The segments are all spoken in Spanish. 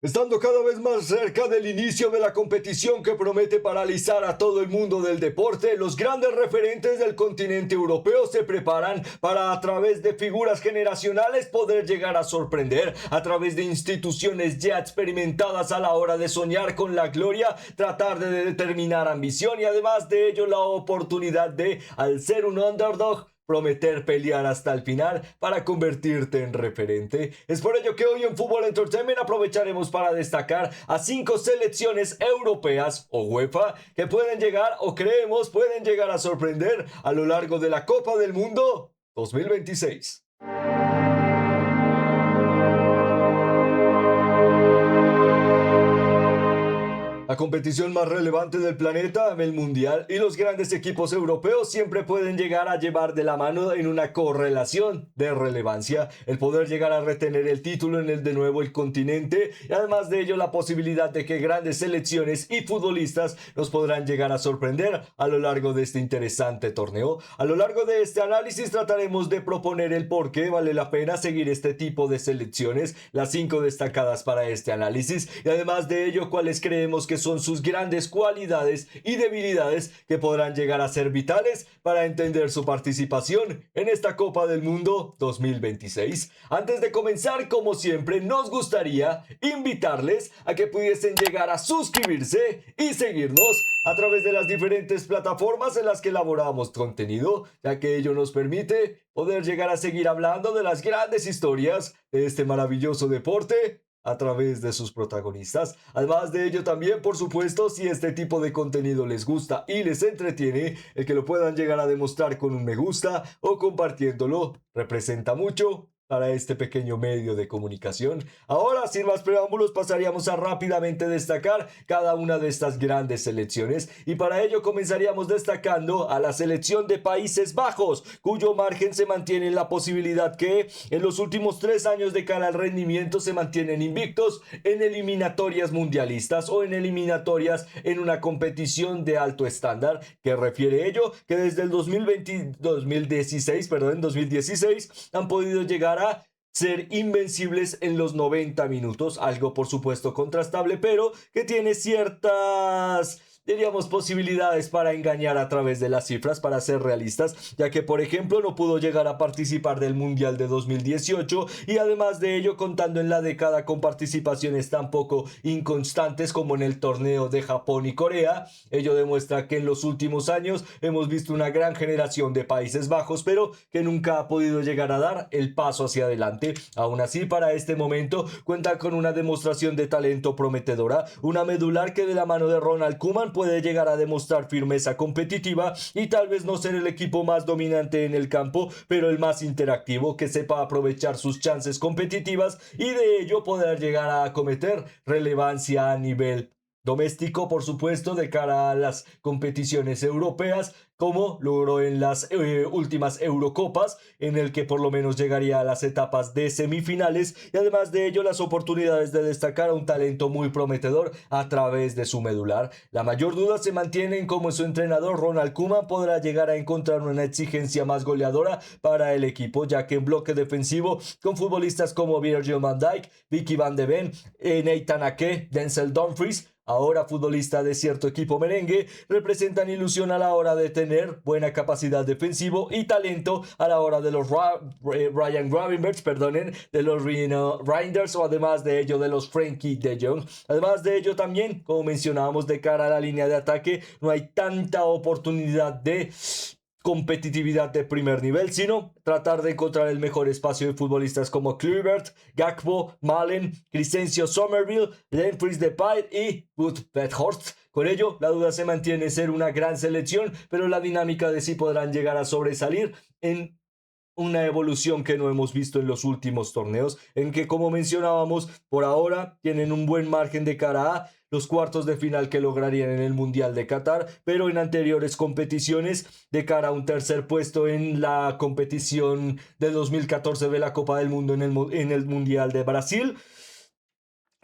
Estando cada vez más cerca del inicio de la competición que promete paralizar a todo el mundo del deporte, los grandes referentes del continente europeo se preparan para, a través de figuras generacionales, poder llegar a sorprender, a través de instituciones ya experimentadas a la hora de soñar con la gloria, tratar de determinar ambición y además de ello la oportunidad de, al ser un underdog, prometer pelear hasta el final para convertirte en referente. Es por ello que hoy en Fútbol Entertainment aprovecharemos para destacar a 5 selecciones europeas o UEFA que pueden llegar o creemos pueden llegar a sorprender a lo largo de la Copa del Mundo 2026. La competición más relevante del planeta, el Mundial, y los grandes equipos europeos siempre pueden llegar a llevar de la mano en una correlación de relevancia el poder llegar a retener el título en el de nuevo el continente y además de ello la posibilidad de que grandes selecciones y futbolistas nos podrán llegar a sorprender a lo largo de este interesante torneo. A lo largo de este análisis trataremos de proponer el por qué vale la pena seguir este tipo de selecciones, las 5 destacadas para este análisis y además de ello cuáles creemos que son sus grandes cualidades y debilidades que podrán llegar a ser vitales para entender su participación en esta Copa del Mundo 2026. Antes de comenzar, como siempre, nos gustaría invitarles a que pudiesen llegar a suscribirse y seguirnos a través de las diferentes plataformas en las que elaboramos contenido, ya que ello nos permite poder llegar a seguir hablando de las grandes historias de este maravilloso deporte a través de sus protagonistas. Además de ello también, por supuesto, si este tipo de contenido les gusta y les entretiene, el que lo puedan llegar a demostrar con un me gusta o compartiéndolo representa mucho para este pequeño medio de comunicación. Ahora, sin más preámbulos, pasaríamos a rápidamente destacar cada una de estas grandes selecciones y para ello comenzaríamos destacando a la selección de Países Bajos, cuyo margen se mantiene en la posibilidad que en los últimos 3 años de cara al rendimiento se mantienen invictos en eliminatorias mundialistas o en eliminatorias en una competición de alto estándar, que refiere ello que desde el 2016 han podido llegar a ser invencibles en los 90 minutos, algo por supuesto contrastable, pero que tiene ciertas, diríamos, posibilidades para engañar a través de las cifras, para ser realistas, ya que por ejemplo no pudo llegar a participar del Mundial de 2018 y además de ello contando en la década con participaciones tan poco inconstantes como en el torneo de Japón y Corea. Ello demuestra que en los últimos años hemos visto una gran generación de Países Bajos, pero que nunca ha podido llegar a dar el paso hacia adelante. Aún así, para este momento cuenta con una demostración de talento prometedora, una medular que de la mano de Ronald Koeman puede llegar a demostrar firmeza competitiva y tal vez no ser el equipo más dominante en el campo, pero el más interactivo, que sepa aprovechar sus chances competitivas y de ello poder llegar a acometer relevancia a nivel doméstico, por supuesto, de cara a las competiciones europeas, como logró en las últimas Eurocopas, en el que por lo menos llegaría a las etapas de semifinales y además de ello las oportunidades de destacar a un talento muy prometedor a través de su medular. La mayor duda se mantiene en cómo su entrenador Ronald Koeman podrá llegar a encontrar una exigencia más goleadora para el equipo, ya que en bloque defensivo con futbolistas como Virgil van Dijk, Vicky Van de Ven, Nathan Ake, Denzel Dumfries, ahora futbolista de cierto equipo merengue, representan ilusión a la hora de tener buena capacidad defensivo y talento a la hora de los Ryan Gravenberch, perdonen, de los Reinders o además de ello de los Frankie de Jong. Además de ello también, como mencionábamos, de cara a la línea de ataque, no hay tanta oportunidad de competitividad de primer nivel, sino tratar de encontrar el mejor espacio de futbolistas como Kluivert, Gakpo, Malen, Crescencio Somerville, Memphis Depay y Wout Weghorst. Con ello, la duda se mantiene en ser una gran selección, pero la dinámica de si podrán llegar a sobresalir en una evolución que no hemos visto en los últimos torneos, en que, como mencionábamos, por ahora tienen un buen margen de cara a los cuartos de final que lograrían en el Mundial de Qatar, pero en anteriores competiciones, de cara a un tercer puesto en la competición de 2014 de la Copa del Mundo en el Mundial de Brasil,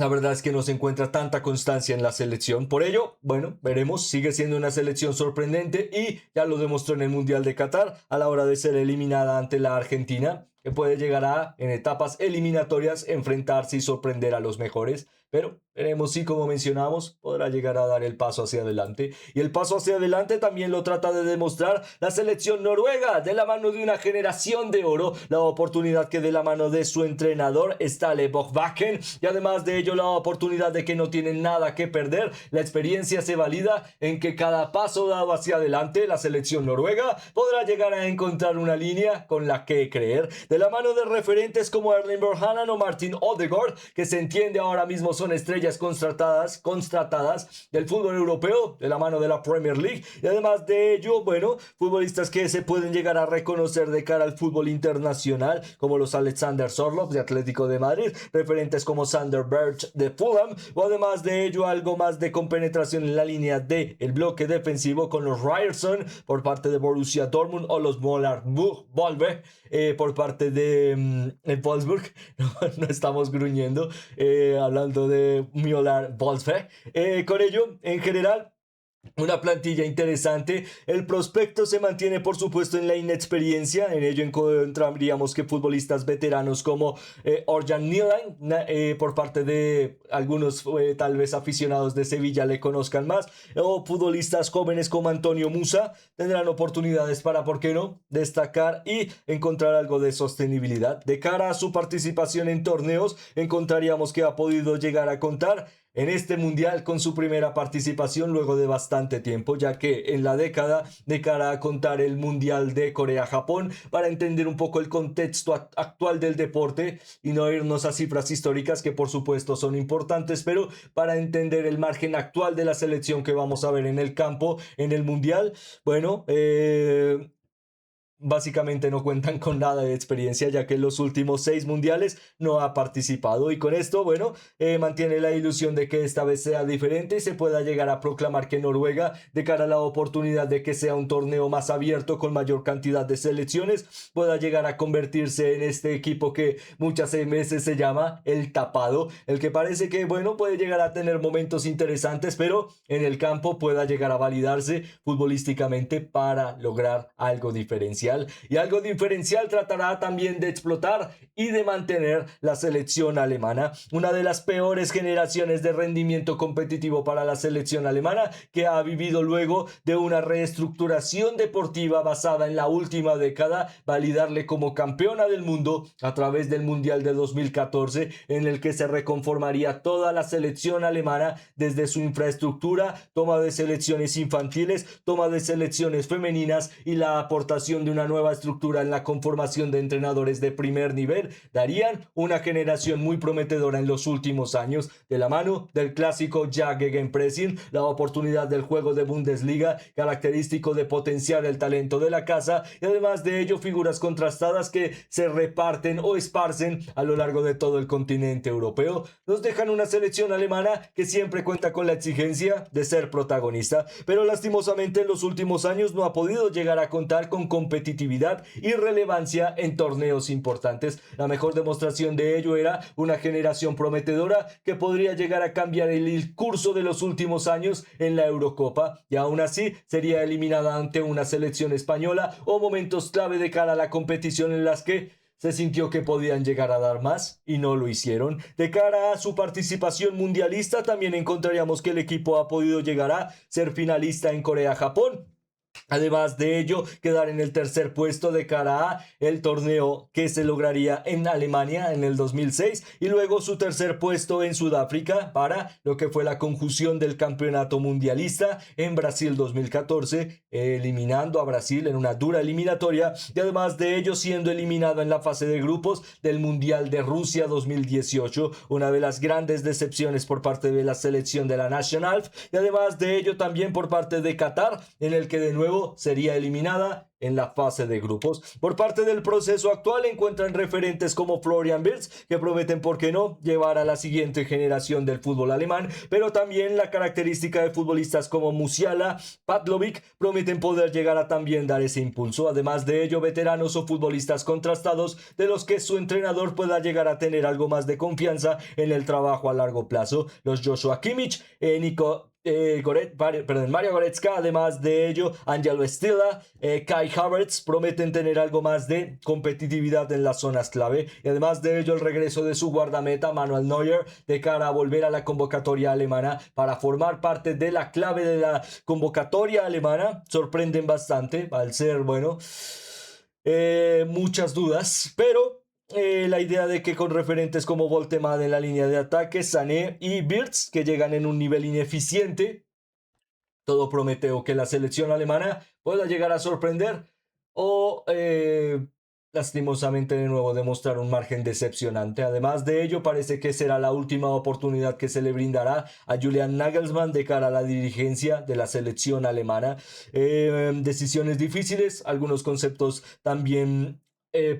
la verdad es que no se encuentra tanta constancia en la selección. Por ello, bueno, veremos. Sigue siendo una selección sorprendente y ya lo demostró en el Mundial de Qatar a la hora de ser eliminada ante la Argentina. que puede llegar a, en etapas eliminatorias, enfrentarse y sorprender a los mejores. Pero veremos si, como mencionamos, podrá llegar a dar el paso hacia adelante. Y el paso hacia adelante también lo trata de demostrar la selección noruega, de la mano de una generación de oro, la oportunidad que de la mano de su entrenador, Ståle Bokvaken, y además de ello la oportunidad de que no tienen nada que perder. La experiencia se valida en que cada paso dado hacia adelante, la selección noruega podrá llegar a encontrar una línea con la que creer. De la mano de referentes como Erling Haaland o Martin Odegaard, que se entiende ahora mismo son estrellas constatadas del fútbol europeo, de la mano de la Premier League, y además de ello, bueno, futbolistas que se pueden llegar a reconocer de cara al fútbol internacional, como los Alexander Sorloth de Atlético de Madrid, referentes como Sander Berge de Fulham, o además de ello algo más de compenetración en la línea de el bloque defensivo con los Ryerson por parte de Borussia Dortmund o los Molar Volve por parte de Wolfsburg. No estamos gruñendo hablando de Mjolar Wolfsburg. Con ello, en general, una plantilla interesante. El prospecto se mantiene, por supuesto, en la inexperiencia. En ello encontraríamos que futbolistas veteranos como Orjan Nilan, por parte de algunos tal vez aficionados de Sevilla le conozcan más, o futbolistas jóvenes como Antonio Musa tendrán oportunidades para, ¿por qué no?, destacar y encontrar algo de sostenibilidad. De cara a su participación en torneos, encontraríamos que ha podido llegar a contar en este mundial con su primera participación luego de bastante tiempo, ya que en la década, de cara a contar el mundial de Corea-Japón, para entender un poco el contexto actual del deporte y no irnos a cifras históricas que por supuesto son importantes, pero para entender el margen actual de la selección que vamos a ver en el campo en el mundial, bueno, básicamente no cuentan con nada de experiencia, ya que en los últimos 6 mundiales no ha participado, y con esto, bueno, mantiene la ilusión de que esta vez sea diferente y se pueda llegar a proclamar que Noruega, de cara a la oportunidad de que sea un torneo más abierto con mayor cantidad de selecciones, pueda llegar a convertirse en este equipo que muchas veces se llama el tapado, el que parece que, bueno, puede llegar a tener momentos interesantes, pero en el campo pueda llegar a validarse futbolísticamente para lograr algo diferencial. Y algo diferencial tratará también de explotar y de mantener la selección alemana, una de las peores generaciones de rendimiento competitivo para la selección alemana, que ha vivido luego de una reestructuración deportiva basada en la última década, validarle como campeona del mundo a través del Mundial de 2014, en el que se reconformaría toda la selección alemana desde su infraestructura, toma de selecciones infantiles, toma de selecciones femeninas y la aportación de una nueva estructura en la conformación de entrenadores de primer nivel, darían una generación muy prometedora en los últimos años, de la mano del clásico Gegenpressing, la oportunidad del juego de Bundesliga, característico de potenciar el talento de la casa, y además de ello figuras contrastadas que se reparten o esparcen a lo largo de todo el continente europeo, nos dejan una selección alemana que siempre cuenta con la exigencia de ser protagonista, pero lastimosamente en los últimos años no ha podido llegar a contar con competitividad y relevancia en torneos importantes. La mejor demostración de ello era una generación prometedora que podría llegar a cambiar el curso de los últimos años en la Eurocopa, y aún así sería eliminada ante una selección española o momentos clave de cara a la competición en las que se sintió que podían llegar a dar más y no lo hicieron. De cara a su participación mundialista, también encontraríamos que el equipo ha podido llegar a ser finalista en Corea-Japón. Además de ello, quedar en el tercer puesto de cara a el torneo que se lograría en Alemania en el 2006, y luego su tercer puesto en Sudáfrica para lo que fue la conjunción del campeonato mundialista en Brasil 2014, eliminando a Brasil en una dura eliminatoria, y además de ello siendo eliminado en la fase de grupos del Mundial de Rusia 2018, una de las grandes decepciones por parte de la selección de la Nacional, y además de ello también por parte de Qatar, en el que de nuevo sería eliminada en la fase de grupos. Por parte del proceso actual encuentran referentes como Florian Wirtz, que prometen, por qué no, llevar a la siguiente generación del fútbol alemán, pero también la característica de futbolistas como Musiala, Pavlovic, prometen poder llegar a también dar ese impulso. Además de ello, veteranos o futbolistas contrastados de los que su entrenador pueda llegar a tener algo más de confianza en el trabajo a largo plazo. Los Joshua Kimmich, Nico Mario Goretzka. Además de ello, Angelo Stilla, Kai Havertz prometen tener algo más de competitividad en las zonas clave. Y además de ello, el regreso de su guardameta Manuel Neuer de cara a volver a la convocatoria alemana para formar parte de la clave de la convocatoria alemana. Sorprenden bastante al ser, bueno, muchas dudas, pero la idea de que con referentes como Voltemade en la línea de ataque, Sané y Wirtz, que llegan en un nivel ineficiente, todo promete o que la selección alemana pueda llegar a sorprender o lastimosamente de nuevo demostrar un margen decepcionante. Además de ello, parece que será la última oportunidad que se le brindará a Julian Nagelsmann de cara a la dirigencia de la selección alemana. Decisiones difíciles, algunos conceptos también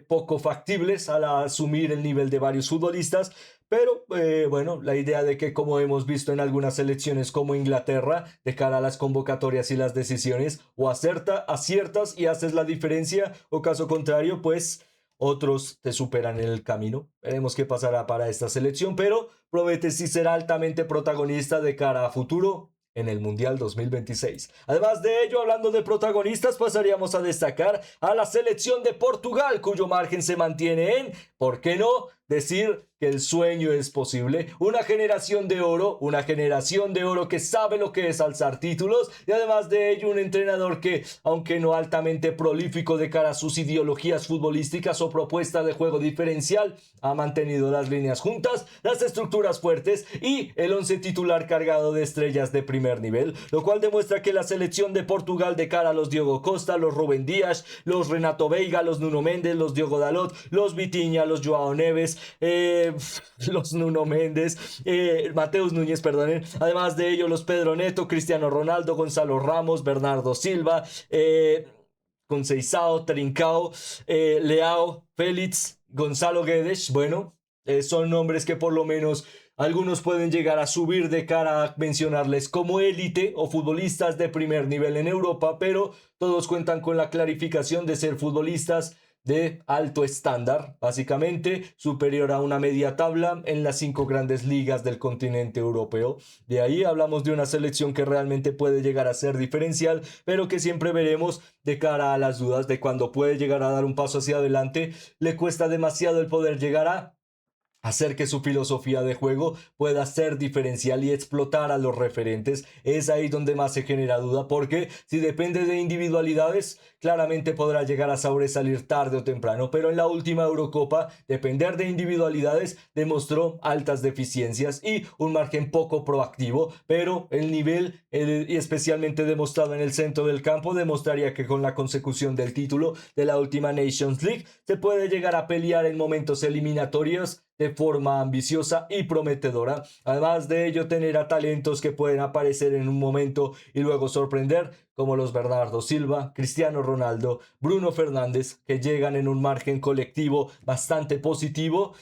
poco factibles al asumir el nivel de varios futbolistas, pero bueno, la idea de que como hemos visto en algunas selecciones como Inglaterra, de cara a las convocatorias y las decisiones, o aciertas y haces la diferencia, o caso contrario, pues otros te superan en el camino. Veremos qué pasará para esta selección, pero promete sí será altamente protagonista de cara a futuro en el Mundial 2026. Además de ello, hablando de protagonistas, pasaríamos a destacar a la selección de Portugal, cuyo margen se mantiene en, ¿por qué no?, decir que el sueño es posible. Una generación de oro que sabe lo que es alzar títulos, y además de ello un entrenador que, aunque no altamente prolífico de cara a sus ideologías futbolísticas o propuesta de juego diferencial, ha mantenido las líneas juntas, las estructuras fuertes y el once titular cargado de estrellas de primer nivel, lo cual demuestra que la selección de Portugal de cara a los Diogo Costa, los Rubén Díaz, los Renato Veiga, los Nuno Mendes, los Diogo Dalot, los Vitinha, los Joao Neves, los Nuno Méndez, Mateus Núñez, perdonen. Además de ello, los Pedro Neto, Cristiano Ronaldo, Gonzalo Ramos, Bernardo Silva, Conceição, Trincao, Leao, Félix, Gonzalo Guedes. Bueno, son nombres que por lo menos algunos pueden llegar a subir de cara a mencionarles como élite o futbolistas de primer nivel en Europa, pero todos cuentan con la clarificación de ser futbolistas de alto estándar, básicamente superior a una media tabla en las 5 grandes ligas del continente europeo. De ahí hablamos de una selección que realmente puede llegar a ser diferencial, pero que siempre veremos de cara a las dudas de cuando puede llegar a dar un paso hacia adelante. Le cuesta demasiado el poder llegar a hacer que su filosofía de juego pueda ser diferencial y explotar a los referentes. Es ahí donde más se genera duda, porque si depende de individualidades, claramente podrá llegar a sobresalir tarde o temprano, pero en la última Eurocopa, depender de individualidades demostró altas deficiencias y un margen poco proactivo, pero el nivel, y especialmente demostrado en el centro del campo, demostraría que con la consecución del título de la última Nations League se puede llegar a pelear en momentos eliminatorios de forma ambiciosa y prometedora. Además de ello, tener a talentos que pueden aparecer en un momento y luego sorprender, como los Bernardo Silva, Cristiano Ronaldo, Bruno Fernández, que llegan en un margen colectivo bastante positivo,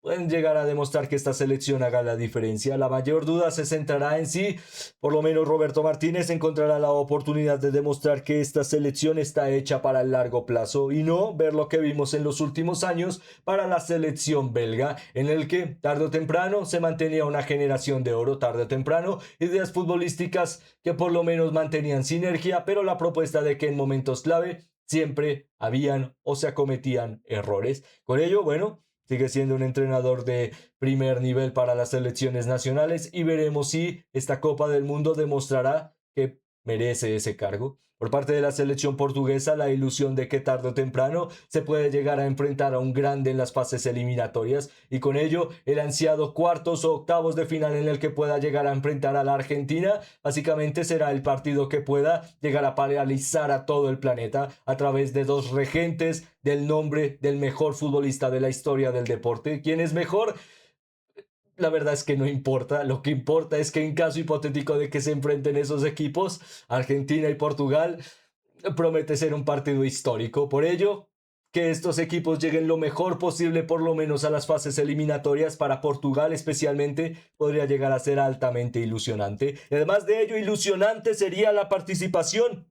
pueden llegar a demostrar que esta selección haga la diferencia. La mayor duda se centrará en si, por lo menos Roberto Martínez encontrará la oportunidad de demostrar que esta selección está hecha para el largo plazo y no ver lo que vimos en los últimos años para la selección belga, en el que tarde o temprano se mantenía una generación de oro, tarde o temprano ideas futbolísticas que por lo menos mantenían sinergia, pero la propuesta de que en momentos clave siempre habían o se acometían errores. Con ello, bueno, sigue siendo un entrenador de primer nivel para las selecciones nacionales y veremos si esta Copa del Mundo demostrará que merece ese cargo. Por parte de la selección portuguesa, la ilusión de que tarde o temprano se puede llegar a enfrentar a un grande en las fases eliminatorias y con ello el ansiado cuartos o octavos de final en el que pueda llegar a enfrentar a la Argentina, básicamente será el partido que pueda llegar a paralizar a todo el planeta a través de dos regentes del nombre del mejor futbolista de la historia del deporte. ¿Quién es mejor? La verdad es que no importa, lo que importa es que en caso hipotético de que se enfrenten esos equipos, Argentina y Portugal, promete ser un partido histórico. Por ello, que estos equipos lleguen lo mejor posible, por lo menos a las fases eliminatorias, para Portugal especialmente, podría llegar a ser altamente ilusionante. Y además de ello, ilusionante sería la participación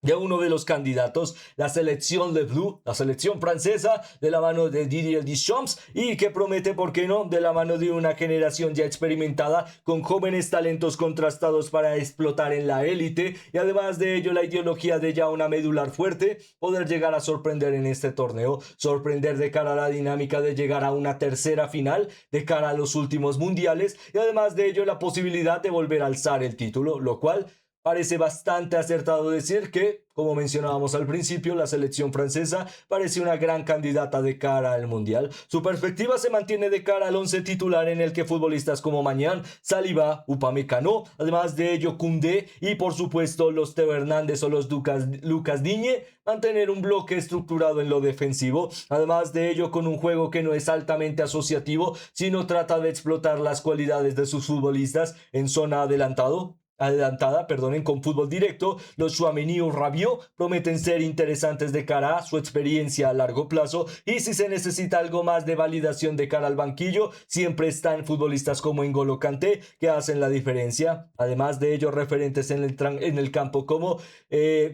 de uno de los candidatos, la selección de Blue, la selección francesa, de la mano de Didier Deschamps, y que promete, ¿por qué no?, de la mano de una generación ya experimentada, con jóvenes talentos contrastados para explotar en la élite, y además de ello la ideología de ya una medular fuerte, poder llegar a sorprender en este torneo, sorprender de cara a la dinámica de llegar a una tercera final, de cara a los últimos mundiales, y además de ello la posibilidad de volver a alzar el título, lo cual parece bastante acertado decir que, como mencionábamos al principio, la selección francesa parece una gran candidata de cara al Mundial. Su perspectiva se mantiene de cara al once titular, en el que futbolistas como Mañán, Saliba, Upamecano, además de ello Koundé y por supuesto los Teo Hernández o los Lucas Digne, mantener un bloque estructurado en lo defensivo, además de ello con un juego que no es altamente asociativo, sino trata de explotar las cualidades de sus futbolistas en zona adelantada, perdonen, con fútbol directo. Los Tchouaméni o Rabiot prometen ser interesantes de cara a su experiencia a largo plazo, y si se necesita algo más de validación de cara al banquillo, siempre están futbolistas como N'Golo Kanté, que hacen la diferencia. Además de ellos, referentes en el campo como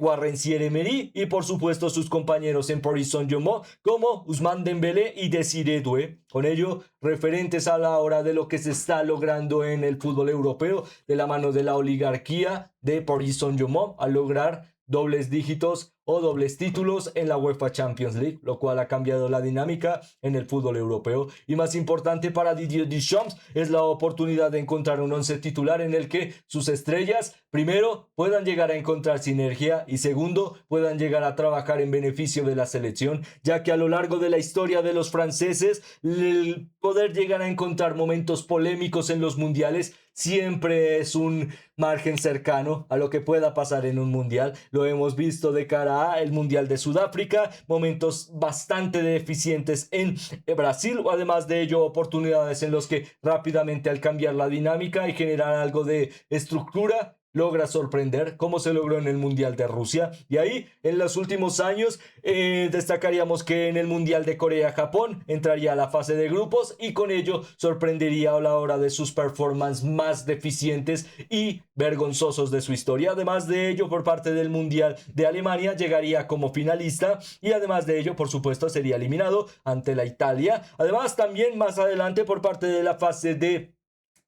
Warren Emery, y por supuesto sus compañeros en Paris Saint-Germain como Ousmane Dembélé y Desiré Doué. Con ello, referentes a la hora de lo que se está logrando en el fútbol europeo, de la mano de la oligarquía de Paris Saint-Germain, a lograr dobles dígitos o dobles títulos en la UEFA Champions League, lo cual ha cambiado la dinámica en el fútbol europeo. Y más importante para Didier Deschamps es la oportunidad de encontrar un once titular en el que sus estrellas, primero, puedan llegar a encontrar sinergia, y segundo, puedan llegar a trabajar en beneficio de la selección, ya que a lo largo de la historia de los franceses, el poder llegar a encontrar momentos polémicos en los mundiales siempre es un margen cercano a lo que pueda pasar en un mundial. Lo hemos visto de cara a el Mundial de Sudáfrica, momentos bastante deficientes en Brasil, o además de ello oportunidades en los que rápidamente, al cambiar la dinámica y generar algo de estructura, logra sorprender, como se logró en el Mundial de Rusia. Y ahí, en los últimos años, destacaríamos que en el Mundial de Corea-Japón entraría a la fase de grupos, y con ello sorprendería a la hora de sus performances más deficientes y vergonzosos de su historia. Además de ello, por parte del Mundial de Alemania, llegaría como finalista, y además de ello, por supuesto, sería eliminado ante la Italia. Además, también más adelante, por parte de la fase de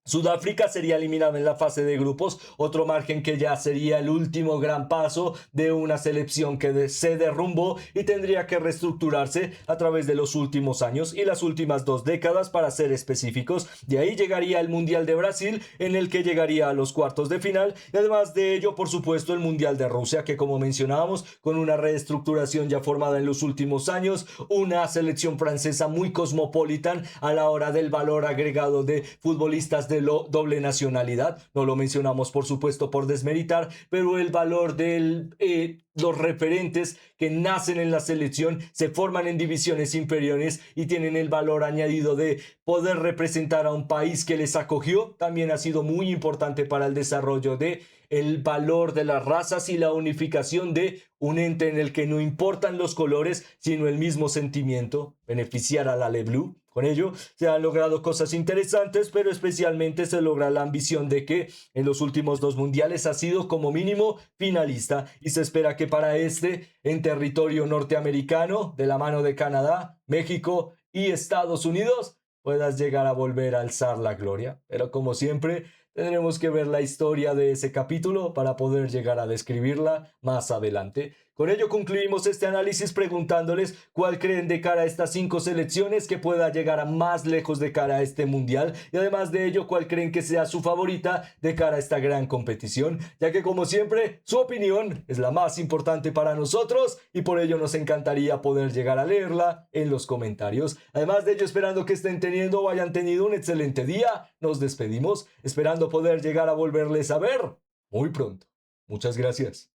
Sudáfrica, sería eliminado en la fase de grupos, otro margen que ya sería el último gran paso de una selección que se derrumbó y tendría que reestructurarse a través de los últimos años y las últimas 2 décadas, para ser específicos. De ahí llegaría el Mundial de Brasil, en el que llegaría a los cuartos de final, y además de ello, por supuesto, el Mundial de Rusia, que como mencionábamos, con una reestructuración ya formada en los últimos años, una selección francesa muy cosmopolitan a la hora del valor agregado de futbolistas de doble nacionalidad. No lo mencionamos, por supuesto, por desmeritar, pero el valor de los referentes que nacen en la selección, se forman en divisiones inferiores y tienen el valor añadido de poder representar a un país que les acogió, también ha sido muy importante para el desarrollo de el valor de las razas y la unificación de un ente en el que no importan los colores, sino el mismo sentimiento, beneficiar a la Le Bleu. Con ello se han logrado cosas interesantes, pero especialmente se logra la ambición de que en los últimos 2 mundiales ha sido como mínimo finalista, y se espera que para este, en territorio norteamericano, de la mano de Canadá, México y Estados Unidos, puedas llegar a volver a alzar la gloria. Pero como siempre, tendremos que ver la historia de ese capítulo para poder llegar a describirla más adelante. Con ello concluimos este análisis preguntándoles cuál creen de cara a estas 5 selecciones que pueda llegar a más lejos de cara a este mundial, y además de ello cuál creen que sea su favorita de cara a esta gran competición, ya que como siempre su opinión es la más importante para nosotros, y por ello nos encantaría poder llegar a leerla en los comentarios. Además de ello, esperando que estén teniendo o hayan tenido un excelente día, nos despedimos esperando poder llegar a volverles a ver muy pronto. Muchas gracias.